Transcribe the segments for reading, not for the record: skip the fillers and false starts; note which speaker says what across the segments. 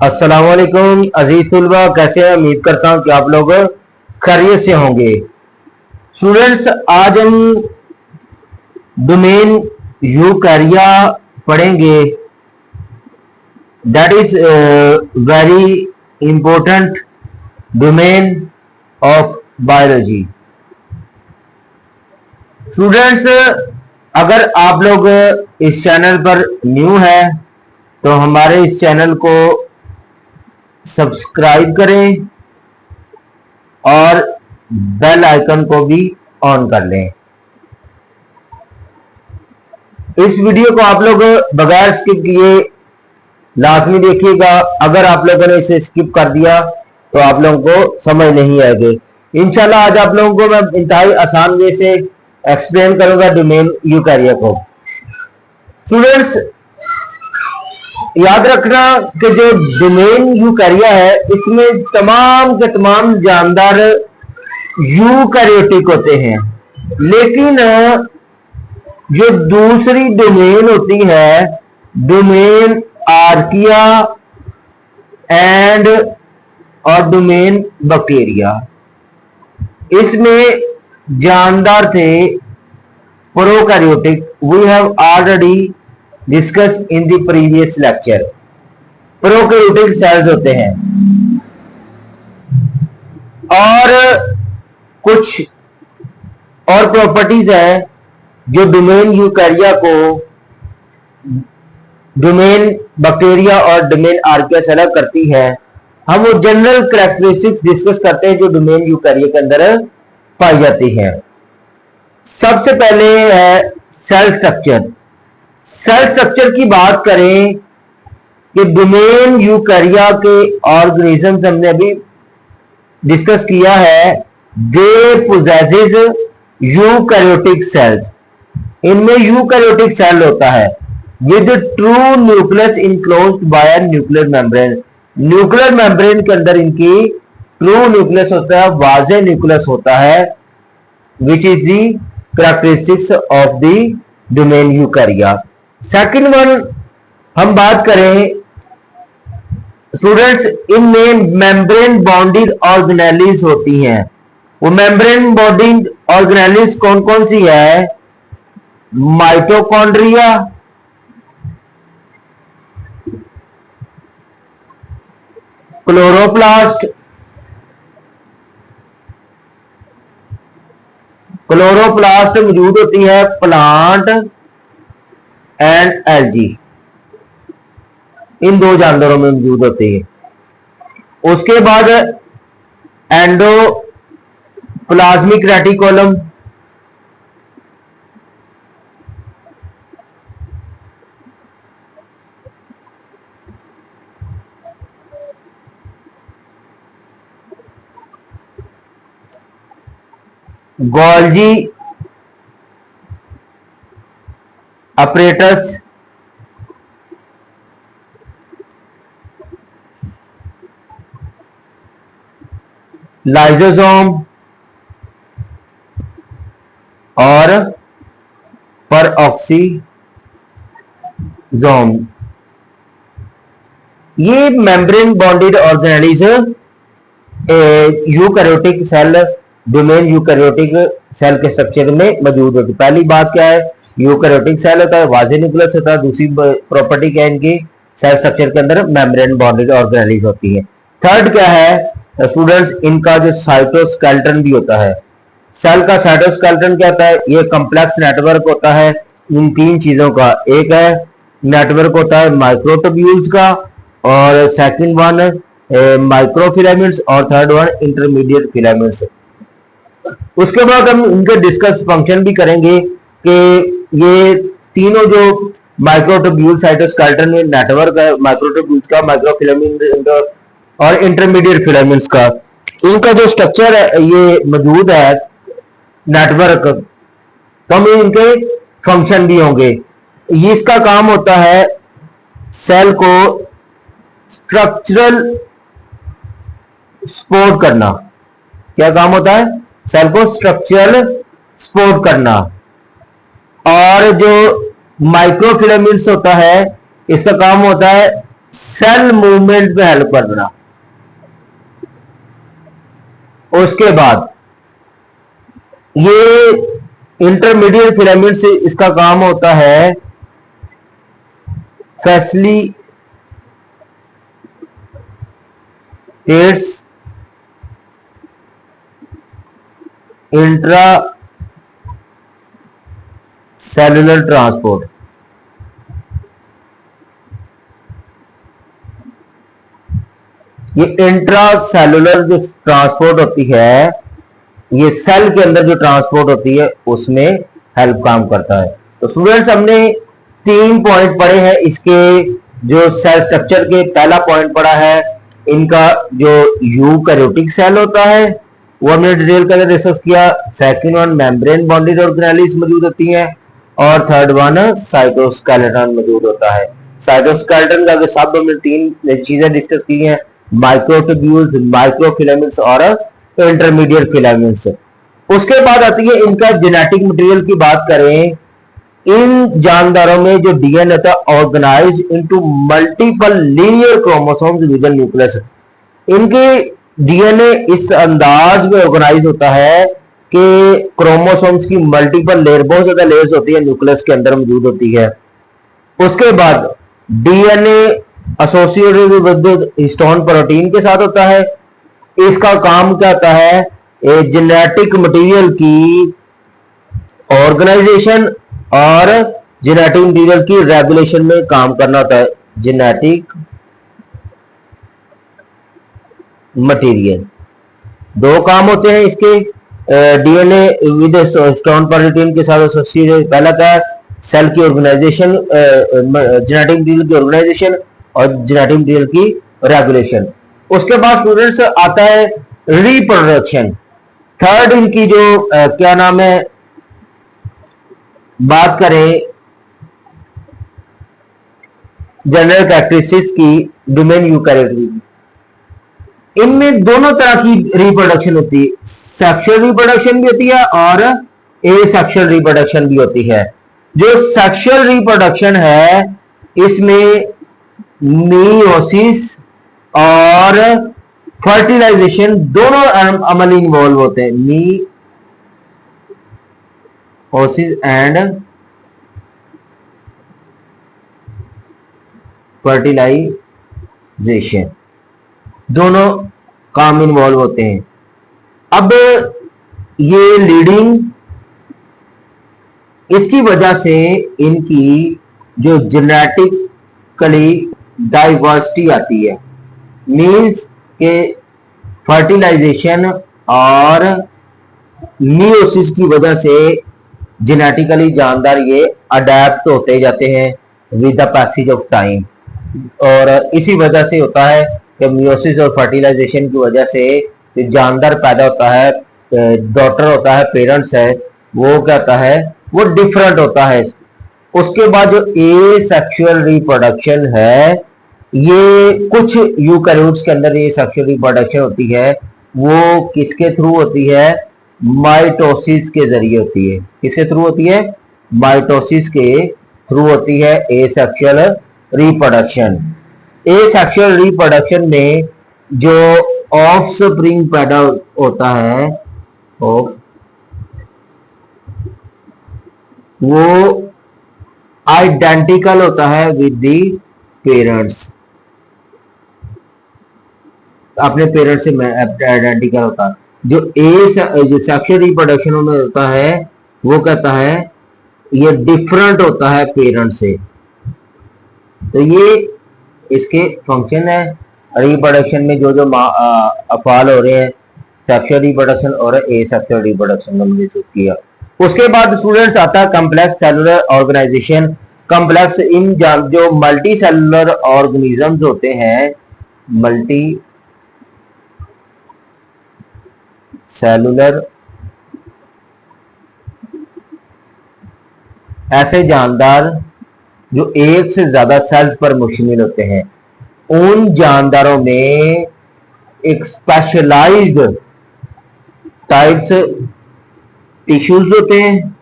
Speaker 1: अस्सलाम वालेकुम अजीज तुलबा, कैसे हैं? उम्मीद करता हूं कि आप लोग खैरियत से होंगे। स्टूडेंट्स, आज हम डोमेन यूकैरिया पढ़ेंगे। That is very important domain of biology. Students, अगर आप लोग इस चैनल पर न्यू है तो हमारे इस चैनल को सब्सक्राइब करें और बेल आइकन को भी ऑन कर लें। इस वीडियो को आप लोग बगैर स्किप किए लाजमी देखिएगा। अगर आप लोगों ने इसे स्किप कर दिया तो आप लोगों को समझ नहीं आएगी। इंशाल्लाह आज आप लोगों को मैं इंतहाई आसान वे से एक्सप्लेन करूंगा डोमेन यूकैरिया को। स्टूडेंट्स, याद रखना कि जो डोमेन यूकैरिया है इसमें तमाम के तमाम जानदार यूकैरियोटिक होते हैं, लेकिन जो दूसरी डोमेन होती है, डोमेन आर्किया एंड और डोमेन बैक्टीरिया, इसमें जानदार थे prokaryotic. We have already discuss in the previous lecture. Prokaryotic cells होते हैं और कुछ और प्रॉपर्टीज है जो डोमेन यूकैरिया को डोमेन बैक्टीरिया और डोमेन आर्किया से अलग करती है। हम वो जनरल कैरेक्टरिस्टिक्स डिस्कस करते हैं जो डोमेन यूकैरिया के अंदर पाई जाती है। सबसे पहले है सेल स्ट्रक्चर। सेल स्ट्रक्चर की बात करें कि डोमेन यूकैरिया के ऑर्गेनिजम्स हमने अभी डिस्कस किया है। दे पोजेसेस यूकैरियोटिक सेल्स। इनमें यूकैरियोटिक सेल होता है with true nucleus enclosed bye nuclear membrane. Nuclear membrane के अंदर इनकी ट्रू न्यूक्लियस होता है, वाजे न्यूक्लियस होता है, which is the characteristics of the domain यूकैरिया। Second one हम बात करें स्टूडेंट्स, इनमें मेम्ब्रेन बॉन्डेड ऑर्गेनेलिस होती हैं। वो मेम्ब्रेन बॉन्डेड ऑर्गेनेलिस कौन कौन सी है? माइटोकॉन्ड्रिया, क्लोरोप्लास्ट, क्लोरोप्लास्ट मौजूद होती है प्लांट एंड एल्गी, इन दो जानवरों में मौजूद होती है। उसके बाद endoplasmic reticulum, Golgi apparatus, lysosome और परऑक्सीजोम। ये membrane bonded organelles eukaryotic cell, domain eukaryotic cell के स्ट्रक्चर में मौजूद होती है। पहली बात क्या है? यूकैरियोटिक सेल होता है, वाजे न्यूक्लियस होता है। दूसरी प्रॉपर्टी क्या है इनकी? सेल स्ट्रक्चर के अंदर मेम्ब्रेन बॉन्डेड ऑर्गेनेलिस होती है। थर्ड क्या है स्टूडेंट्स? इनका जो साइटोस्केलेटन भी होता है। सेल का साइटोस्केलेटन क्या होता है? ये कॉम्प्लेक्स नेटवर्क होता है इन तीन चीजों का। एक है नेटवर्क होता है माइक्रोट्यूब्यूल्स का, और सेकंड वन माइक्रोफिलामेंट्स, और थर्ड वन इंटरमीडिएट फिलामेंट्स। उसके बाद हम इनके डिस्कस फंक्शन भी करेंगे कि ये तीनों जो माइक्रोट्यूब्यूल साइटोस्केलेटन में नेटवर्क है माइक्रोट्यूब्यूल्स का, माइक्रोफिलामेंट और इंटरमीडिएट फिलामेंट्स का, इनका जो स्ट्रक्चर है ये मौजूद है नेटवर्क, तो हमें इनके फंक्शन भी होंगे। इसका काम होता है सेल को स्ट्रक्चरल सपोर्ट करना। क्या काम होता है? सेल को स्ट्रक्चरल सपोर्ट करना। और जो माइक्रोफिलामेंट्स होता है, इसका काम होता है सेल मूवमेंट में हेल्प करना। उसके बाद ये इंटरमीडिएट फिलामेंट से इसका काम होता है फैसिलिटेट्स इंट्रा सेलुलर ट्रांसपोर्ट। ये इंट्रा सेलुलर जो ट्रांसपोर्ट होती है, ये सेल के अंदर जो ट्रांसपोर्ट होती है उसमें हेल्प काम करता है। तो स्टूडेंट्स हमने 3 पॉइंट पढ़े हैं इसके, जो सेल स्ट्रक्चर के। पहला पॉइंट पढ़ा है इनका जो यूकैरियोटिक सेल होता है वो हमने डिटेल के अंदर डिस्कस किया। Second one membrane bonded organelles मौजूद होती है, और थर्ड वन साइटोस्केलेटन मौजूद होता है। साइटोस्केलेटन का सब हमने 3 चीजें डिस्कस की हैं, माइक्रोट्यूब्यूल्स, माइक्रोफिलामेंट्स और इंटरमीडिएट फिलामेंट्स। उसके बाद आती है इनका जेनेटिक मटेरियल की बात करें। इन जानदारों में जो डीएनए होता है organise into multiple linear chromosomes with nucleus. इनके डीएनए इस अंदाज में ऑर्गेनाइज होता है कि क्रोमोसोम्स की मल्टीपल लेयर, बहुत ज्यादा लेयर्स होती है न्यूक्लियस के अंदर मौजूद होती है। उसके बाद DNA associated with histone protein के साथ होता है। इसका काम क्या होता है, जेनेटिक मटेरियल की ऑर्गेनाइजेशन और जेनेटिक मटेरियल की रेगुलेशन में काम करना होता है। जेनेटिक मटेरियल 2 काम होते हैं इसके, डीएनए विद हिस्टोन प्रोटीन के साथ एसोसिएटेड। पहला क्या है, सेल की ऑर्गेनाइजेशन, जेनेटिक मटेरियल की ऑर्गेनाइजेशन और जेनेटिक मटेरियल की रेगुलेशन। उसके बाद स्टूडेंट्स आता है रिप्रोडक्शन। थर्ड इनकी जो क्या नाम है, बात करें जनरल कैरेक्टरिस्टिक्स की डोमेन यूकैरियोटिक, इनमें दोनों तरह की रिप्रोडक्शन होती है। सेक्सुअल रिप्रोडक्शन भी होती है और एसेक्सुअल रिप्रोडक्शन भी होती है। जो सेक्सुअल रिप्रोडक्शन है इसमें मियोसिस और फर्टिलाइजेशन दोनों अमल इन्वॉल्व होते हैं। मियोसिस एंड फर्टिलाइजेशन दोनों काम इन्वॉल्व होते हैं। अब ये लीडिंग, इसकी वजह से इनकी जो जेनेटिकली डाइवर्सिटी आती है, मींस के फर्टिलाइजेशन और मियोसिस की वजह से जेनेटिकली जानदार ये अडेप्ट होते जाते हैं with the passage of time. और इसी वजह से होता है कि मियोसिस और फर्टिलाइजेशन की वजह से जो जानदार पैदा होता है, डॉटर होता है, पेरेंट्स है, वो क्या होता है, वो डिफरेंट होता है। उसके बाद जो एसेक्सुअल रिप्रोडक्शन है, ये कुछ यूकैरियोट्स के अंदर ये सेक्सुअल रिप्रोडक्शन होती है, वो किसके थ्रू होती है, माइटोसिस के जरिए होती है। किसके थ्रू होती है, माइटोसिस के थ्रू होती है एसेक्सुअल रिप्रोडक्शन। एसेक्सुअल रिप्रोडक्शन में जो ऑफस्प्रिंग पैदा होता है वो आइडेंटिकल होता है विद दी पेरेंट्स, अपने पेरेंट्स से आइडेंटिकल होता है। जो सेक्सुअल रिप्रोडक्शन में होता है वो कहता है ये डिफरेंट होता है पेरेंट्स से। तो ये इसके फंक्शन है रिप्रोडक्शन में, जो जो अफाल हो रहे हैं सेक्सुअल रिप्रोडक्शन और एसेक्सुअल रिप्रोडक्शन में डिस्कस किया। उसके बाद स्टूडेंट्स आता है कम्प्लेक्स सेलुलर ऑर्गेनाइजेशन। कम्प्लेक्स इन जो मल्टी सेलुलर ऑर्गेनिजम्स होते हैं, मल्टी सेलुलर, ऐसे जानदार जो एक से ज्यादा सेल्स पर मुश्तमिल होते हैं, उन जानदारों में एक स्पेशलाइज्ड टाइप्स टिश्यूज होते हैं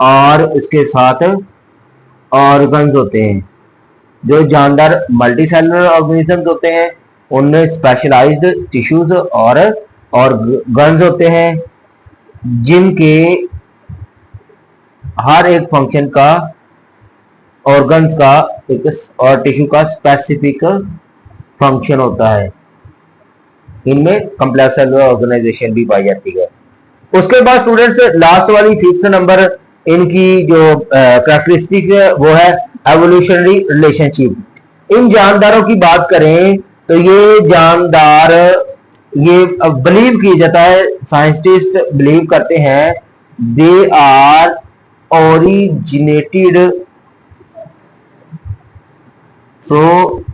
Speaker 1: और इसके साथ ऑर्गन्स होते हैं। जो जानदार मल्टी सेलुलर ऑर्गेनिजम्स होते हैं उनमें स्पेशलाइज्ड टिश्यूज और ऑर्गन्स होते हैं जिनके हर एक फंक्शन का, ऑर्गन्स का एक और टिश्यू का स्पेसिफिक फंक्शन होता है। इनमें कॉम्प्लेक्स सेलुलर ऑर्गेनाइजेशन भी पाई जाती है। उसके बाद स्टूडेंट्स लास्ट वाली 5th नंबर इनकी जो कैरेक्टरिस्टिक है वो है एवोल्यूशनरी रिलेशनशिप। इन जानदारों की बात करें तो ये जानदार, ये बिलीव किया जाता है, साइंटिस्ट बिलीव करते हैं they are originated through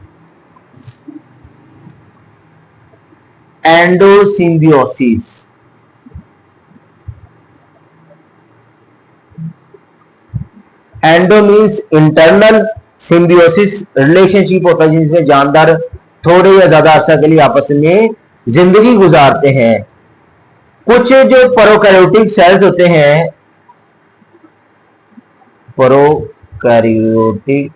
Speaker 1: endosymbiosis. Endo means internal, symbiosis relationship होता है जिसमें जानदार थोड़े या ज्यादा अरसा के लिए आपस में जिंदगी गुजारते हैं। कुछ जो प्रोकैरियोटिक सेल्स होते हैं, प्रोकैरियोटिक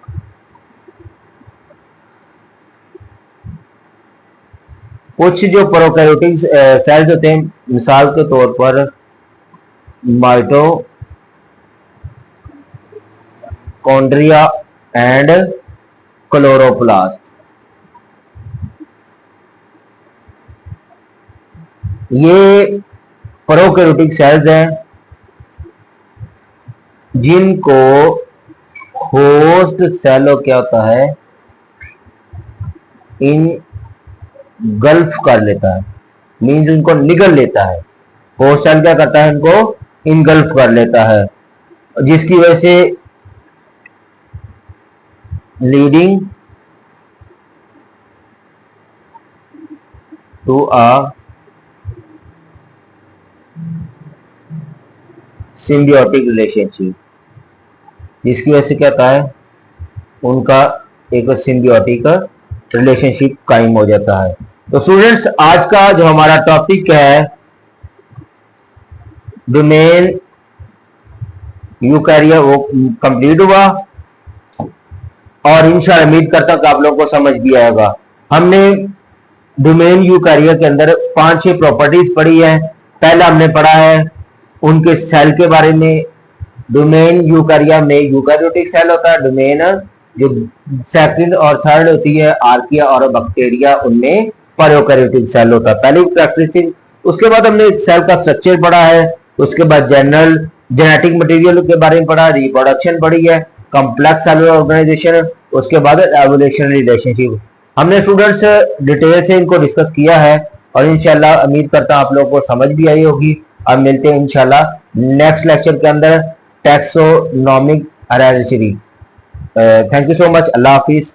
Speaker 1: कुछ जो प्रोकैरियोटिक सेल्स होते हैं, मिसाल के तौर पर माइटोकॉन्ड्रिया एंड क्लोरोप्लास्ट, ये प्रोकैरियोटिक सेल्स हैं जिनको होस्ट सेल क्या होता है, इन गल्फ कर लेता है, मीन्स उनको निगल लेता है। होस्ट सेल क्या करता है, इनको इनगल्फ कर लेता है, जिसकी वजह से leading to a symbiotic relationship, जिसकी वजह से क्या होता है, उनका एक सिम्बियोटिक रिलेशनशिप कायम हो जाता है। तो स्टूडेंट्स आज का जो हमारा टॉपिक है डोमेन यूकैरिया वो कंप्लीट हुआ और इंशाल्लाह उम्मीद करता हूं कि आप लोगों को समझ भी आएगा। हमने डोमेन यूकैरिया के अंदर 5-6 प्रॉपर्टीज पढ़ी है। पहला हमने पढ़ा है उनके सेल के बारे में। डोमेन यूकैरिया में यूकैरियोटिक सेल होता है, डोमेन जो सेकंड और थर्ड होती है आर्किया और बैक्टीरिया, उनमें प्रोकैरियोटिक सेल होता है। पहली कैरेक्टरिस्टिक। उसके बाद हमने सेल का स्ट्रक्चर पढ़ा है, उसके बाद जनरल जेनेटिक मटेरियल के बारे में पढ़ा, रिप्रोडक्शन पढ़ी है, कॉम्प्लेक्स सेलुलर ऑर्गेनाइजेशन, उसके बाद एवोल्यूशनरी रिलेशनशिप। हमने स्टूडेंट्स डिटेल से इनको डिस्कस किया है और इंशाल्लाह उम्मीद करता हूं आप लोगों को समझ भी आई होगी। अब मिलते हैं इंशाल्लाह नेक्स्ट लेक्चर के अंदर taxonomic hereditary. Thank you so much. Allah Hafiz.